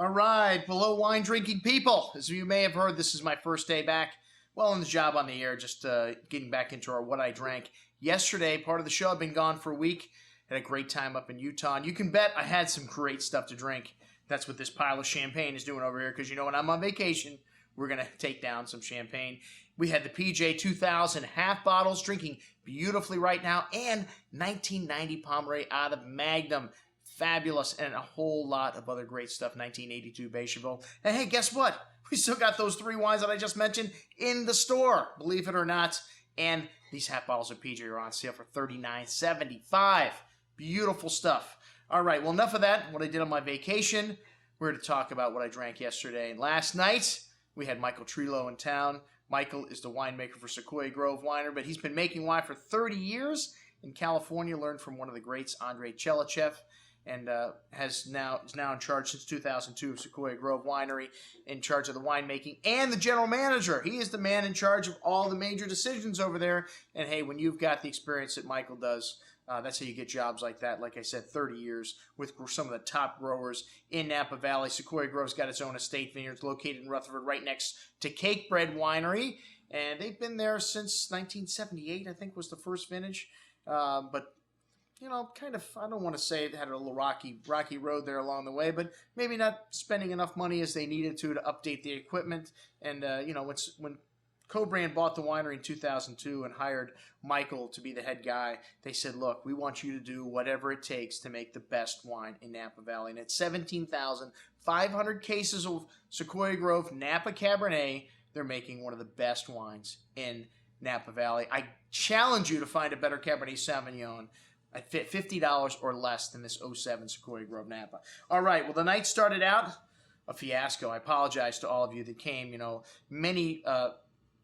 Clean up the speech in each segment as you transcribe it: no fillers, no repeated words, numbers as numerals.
All right, below wine drinking people. As you may have heard, this is my first day back, well, on the job on the air, just getting back into our What I Drank yesterday. Part of the show, I've been gone for a week. Had a great time up in Utah. And you can bet I had some great stuff to drink. That's what this pile of champagne is doing over here, because you know when I'm on vacation, we're going to take down some champagne. We had the PJ 2000 half bottles, drinking beautifully right now, and 1990 Pommery out of Magnum. Fabulous, and a whole lot of other great stuff. 1982 Becherville. And hey, guess what? We still got those three wines that I just mentioned in the store, believe it or not. And these half bottles of PJ are on sale for $39.75. Beautiful stuff. All right, well, enough of that. What I did on my vacation. We're here to talk about what I drank yesterday and last night. We had Michael Trillo in town. Michael is the winemaker for Sequoia Grove Winery, but he's been making wine for 30 years in California. Learned from one of the greats, Andrei Chelichev, and is now in charge since 2002 of Sequoia Grove Winery, in charge of the winemaking and the general manager. He is the man in charge of all the major decisions over there. And hey, when you've got the experience that Michael does, that's how you get jobs like that. Like I said, 30 years with some of the top growers in Napa Valley. Sequoia Grove's got its own estate vineyards located in Rutherford, right next to Cake Bread Winery. And they've been there since 1978, I think was the first vintage. But you know, kind of, I don't want to say it had a little rocky road there along the way, but maybe not spending enough money as they needed to update the equipment. And, you know, when Co-Brand bought the winery in 2002 and hired Michael to be the head guy, they said, look, we want you to do whatever it takes to make the best wine in Napa Valley. And at 17,500 cases of Sequoia Grove Napa Cabernet, they're making one of the best wines in Napa Valley. I challenge you to find a better Cabernet Sauvignon at $50 or less than this 07 Sequoia Grove Napa. All right, well, the night started out a fiasco. I apologize to all of you that came. You know, many,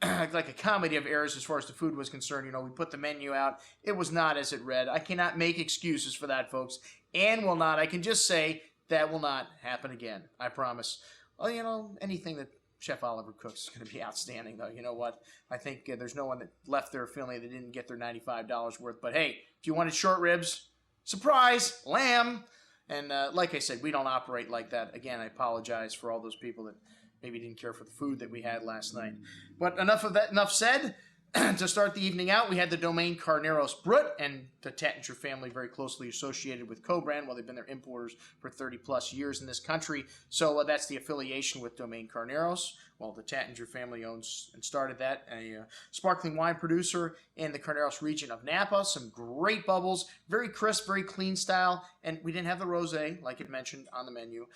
like a comedy of errors as far as the food was concerned. You know, we put the menu out. It was not as it read. I cannot make excuses for that, folks, and will not. I can just say that will not happen again. I promise. Well, you know, anything that Chef Oliver cooks is going to be outstanding, though. You know what? I think there's no one that left there feeling they didn't get their $95 worth. But hey, if you wanted short ribs, surprise, lamb. And like I said, we don't operate like that. Again, I apologize for all those people that maybe didn't care for the food that we had last night. But enough of that. Enough said. To start the evening out, we had the Domaine Carneros Brut, and the Tattinger family very closely associated with Co-Brand. Well, they've been their importers for 30-plus years in this country. So that's the affiliation with Domaine Carneros. Well, the Tattinger family owns and started that, a sparkling wine producer in the Carneros region of Napa. Some great bubbles, very crisp, very clean style. And we didn't have the rosé, like it mentioned on the menu.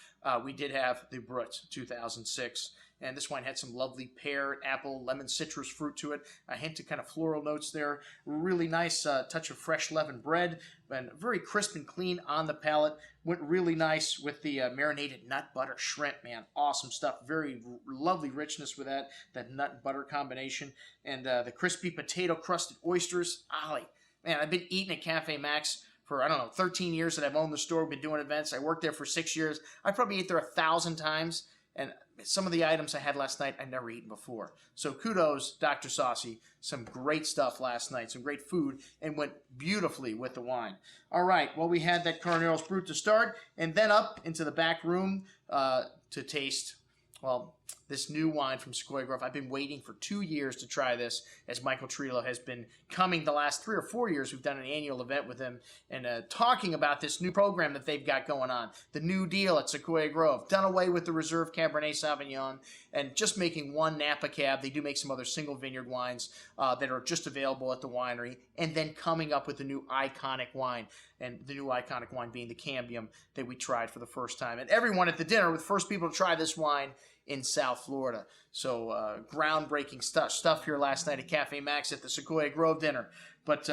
We did have the Brut 2006. And this wine had some lovely pear, apple, lemon, citrus fruit to it. A hint of kind of floral notes there. Really nice touch of fresh leavened bread. And very crisp and clean on the palate. Went really nice with the marinated nut butter shrimp, man. Awesome stuff. Very lovely richness with that nut and butter combination. And the crispy potato crusted oysters. Ollie, man, I've been eating at Cafe Max for, I don't know, 13 years that I've owned the store. We've been doing events. I worked there for 6 years. I probably ate there 1,000 times. And some of the items I had last night, I've never eaten before. So kudos, Dr. Saucy. Some great stuff last night. Some great food, and went beautifully with the wine. All right, well, we had that Carneros Brut to start, and then up into the back room to taste, well, this new wine from Sequoia Grove. I've been waiting for 2 years to try this, as Michael Trillo has been coming the last 3 or 4 years. We've done an annual event with him and talking about this new program that they've got going on, the new deal at Sequoia Grove. Done away with the Reserve Cabernet Sauvignon and just making one Napa Cab. They do make some other single vineyard wines that are just available at the winery, and then coming up with the new iconic wine, and the new iconic wine being the Cambium that we tried for the first time. And everyone at the dinner were the first people to try this wine in South Florida. So groundbreaking stuff here last night at Cafe Max at the Sequoia Grove dinner. But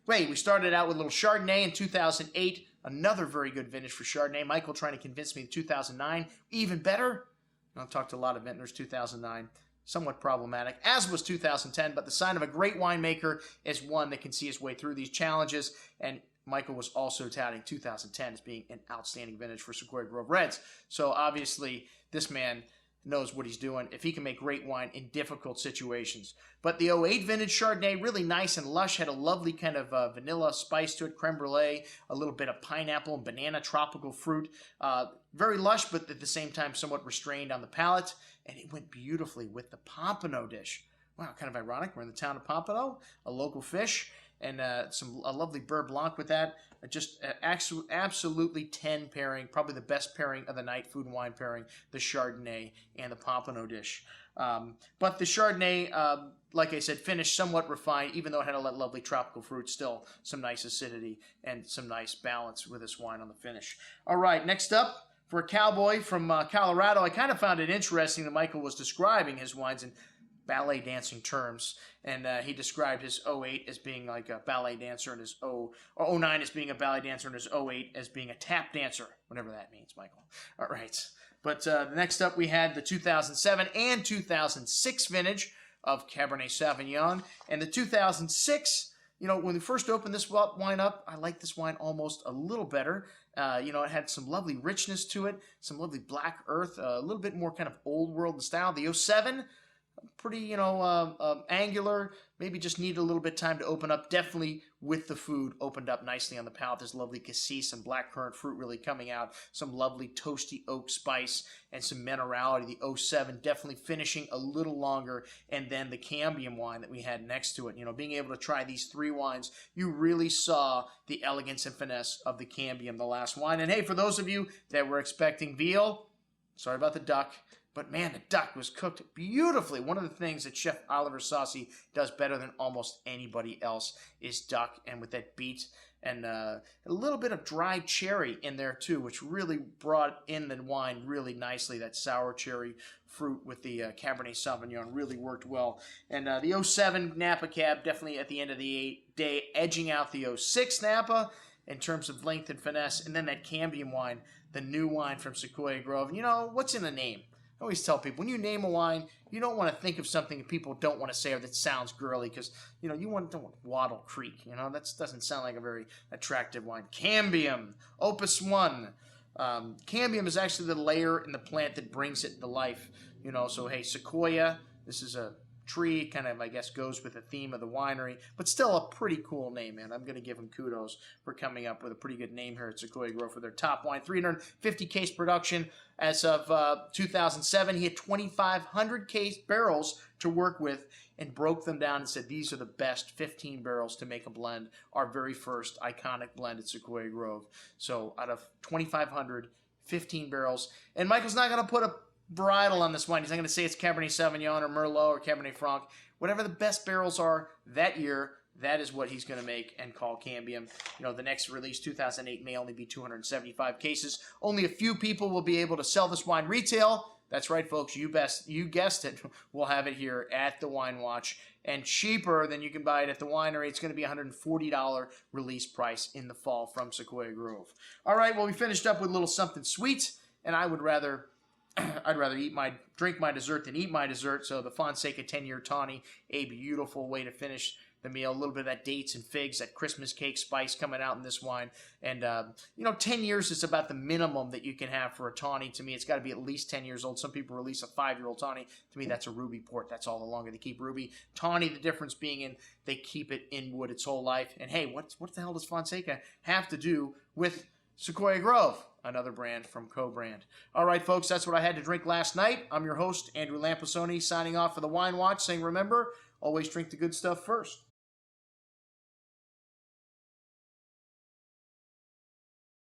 wait, we started out with a little Chardonnay in 2008. Another very good vintage for Chardonnay. Michael trying to convince me 2009, even better. I've talked to a lot of vintners. 2009, somewhat problematic, as was 2010. But the sign of a great winemaker is one that can see his way through these challenges. And Michael was also touting 2010 as being an outstanding vintage for Sequoia Grove Reds. So obviously, this man knows what he's doing if he can make great wine in difficult situations. But the '08 vintage Chardonnay, really nice and lush, had a lovely kind of vanilla spice to it, creme brulee, a little bit of pineapple and banana tropical fruit. Very lush, but at the same time somewhat restrained on the palate, and it went beautifully with the pompano dish. Wow, kind of ironic. We're in the town of Pompano, a local fish, and a lovely Beurre Blanc with that. Just absolutely 10 pairing, probably the best pairing of the night, food and wine pairing, the Chardonnay and the Pompano dish. But the Chardonnay, like I said, finished somewhat refined, even though it had a lovely tropical fruit, still some nice acidity and some nice balance with this wine on the finish. All right, next up, for a cowboy from Colorado, I kind of found it interesting that Michael was describing his wines in ballet dancing terms, and he described his '08 as being like a ballet dancer, and his '09 as being a ballet dancer, and his '08 as being a tap dancer, whatever that means, Michael. All right, but next up we had the 2007 and 2006 vintage of Cabernet Sauvignon, and the 2006. When we first opened this wine up, I liked this wine almost a little better. It had some lovely richness to it, some lovely black earth, a little bit more kind of old world in style. The '07. Pretty, angular, maybe just needed a little bit of time to open up. Definitely with the food opened up nicely on the palate. There's lovely cassis and blackcurrant fruit really coming out. Some lovely toasty oak spice and some minerality. The '07 definitely finishing a little longer. And then the Cambium wine that we had next to it. Being able to try these three wines, you really saw the elegance and finesse of the Cambium, the last wine. And hey, for those of you that were expecting veal, sorry about the duck. But man, the duck was cooked beautifully. One of the things that Chef Oliver Saucy does better than almost anybody else is duck, and with that beet and a little bit of dried cherry in there too, which really brought in the wine really nicely. That sour cherry fruit with the Cabernet Sauvignon really worked well. And the '07 Napa Cab definitely at the end of the day edging out the '06 Napa in terms of length and finesse. And then that Cambium wine, the new wine from Sequoia Grove. And what's in the name? I always tell people, when you name a wine, you don't want to think of something that people don't want to say or that sounds girly, because, you don't want Waddle Creek. That doesn't sound like a very attractive wine. Cambium, Opus 1. Cambium is actually the layer in the plant that brings it to life. So hey, Sequoia, this is a tree, kind of, I guess, goes with the theme of the winery, but still a pretty cool name, man. I'm going to give them kudos for coming up with a pretty good name here at Sequoia Grove for their top wine. 350 case production as of 2007. He had 2,500 case barrels to work with and broke them down and said these are the best 15 barrels to make a blend, our very first iconic blend at Sequoia Grove. So out of 2,500, 15 barrels. And Michael's not going to put a varietal on this wine. He's not going to say it's Cabernet Sauvignon or Merlot or Cabernet Franc. Whatever the best barrels are that year, that is what he's going to make and call Cambium. The next release, 2008, may only be 275 cases. Only a few people will be able to sell this wine retail. That's right, folks. You guessed it. We'll have it here at the Wine Watch. And cheaper than you can buy it at the winery. It's going to be $140 release price in the fall from Sequoia Grove. All right, well, we finished up with a little something sweet, and I'd rather drink my dessert than eat my dessert. So the Fonseca 10-year tawny, a beautiful way to finish the meal. A little bit of that dates and figs, that Christmas cake spice coming out in this wine. And, 10 years is about the minimum that you can have for a tawny. To me, it's got to be at least 10 years old. Some people release a 5-year-old tawny. To me, that's a ruby port. That's all the longer they keep ruby. Tawny, the difference being in they keep it in wood its whole life. And hey, what the hell does Fonseca have to do with Sequoia Grove? Another brand from Co-Brand. All right, folks, that's what I had to drink last night. I'm your host, Andrew Lamposoni, signing off for the Wine Watch, saying remember, always drink the good stuff first.